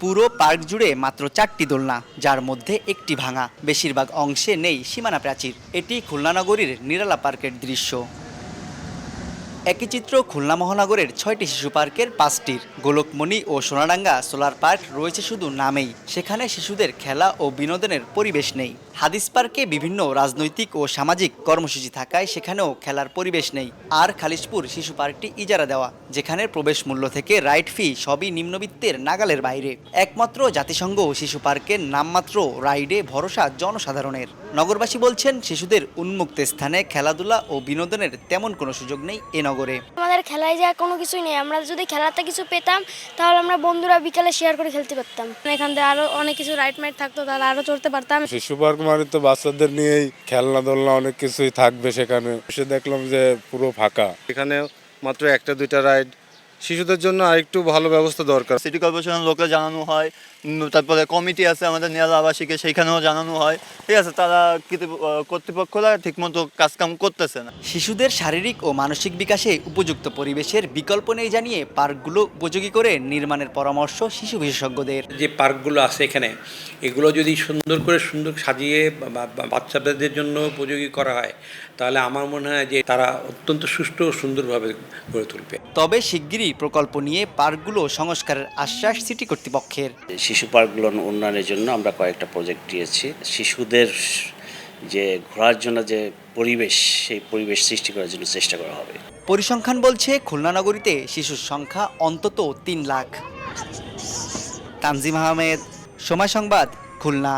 পুরো পার্ক জুড়ে মাত্র 4টি দোলনা, যার মধ্যে একটি ভাঙা। বেশিরভাগ অংশে নেই সীমানা প্রাচীর। এটি খুলনা নগরীর নিরালা পার্কের দৃশ্য। একই চিত্র খুলনা মহানগরের 6টি শিশু পার্কের 5টির। গোলকমণি ও সোনাডাঙ্গা সোলার পার্ক রয়েছে শুধু নামেই। সেখানে শিশুদের খেলা ও বিনোদনের পরিবেশ নেই। হাদিস পার্কে বিভিন্ন রাজনৈতিক ও সামাজিক কর্মসূচি থাকায় সেখানেও খেলার পরিবেশ নেই। আর খালিশপুর শিশু পার্কটি ইজারা দেওয়া, যেখানে প্রবেশ মূল্য থেকে রাইড ফি সবই নিম্নবিত্তের নাগালের বাইরে। একমাত্র জাতিসংঘ শিশু পার্কের নামমাত্র রাইডে ভরসা জনসাধারণের। নগরবাসী বলছেন, শিশুদের উন্মুক্ত স্থানে খেলাধুলা ও বিনোদনের তেমন কোনো সুযোগ নেই এ নগরে। আমাদের খেলায় যা কোনো কিছুই নেই। আমরা যদি খেলাতে কিছু পেতাম তাহলে আমরা বন্ধুরা বিকালে শেয়ার করে খেলতে পারতাম। এখান থেকে আরো অনেক কিছু রাইড মাইড থাকতো, তাহলে আরো চড়তে পারতাম। শিশু পার্ক মানে তো বাচ্চাদের নিয়েই খেলনা দোলনা অনেক কিছুই থাকবে সেখানে। এসে দেখলাম যে পুরো ফাঁকা। এখানে মাত্র একটা দুইটা রাইড, শিশুদের জন্য আরেকটু ভালো ব্যবস্থা দরকার। সিটি কর্পোরেশনের লোককে জানানো হয়, তারপরে কমিটি আছে আমাদের নিরালা আবাসিকে, সেইখানেও জানানো হয়। ঠিক আছে, তারা কর্তৃপক্ষরা ঠিকমতো কাজকাম করতেছে না। শিশুদের শারীরিক ও মানসিক বিকাশে উপযুক্ত পরিবেশের বিকল্প নেই জানিয়ে পার্কগুলো উপযোগী করে নির্মাণের পরামর্শ শিশু বিশেষজ্ঞদের। যে পার্কগুলো আছে এখানে, এগুলো যদি সুন্দর সাজিয়ে বাচ্চাদের জন্য উপযোগী করা হয়, তাহলে আমার মনে হয় যে তারা অত্যন্ত সুষ্ঠু ও সুন্দরভাবে গড়ে তুলবে। তবে শিগগিরই প্রকল্প নিয়ে পার্কগুলো সংস্কারের আশ্বাস সিটি কর্তৃপক্ষের। শিশু পার্কগুলো উন্নয়নের জন্য আমরা কয়েকটা প্রজেক্ট দিয়েছি। শিশুদের যে ঘোরার জন্য যে পরিবেশ, সেই পরিবেশ সৃষ্টি করার জন্য চেষ্টা করা হবে। পরিসংখ্যান বলছে খুলনা নগরীতে শিশুর সংখ্যা অন্তত 3 লাখ। তানজিম আহমেদ, সময় সংবাদ, খুলনা।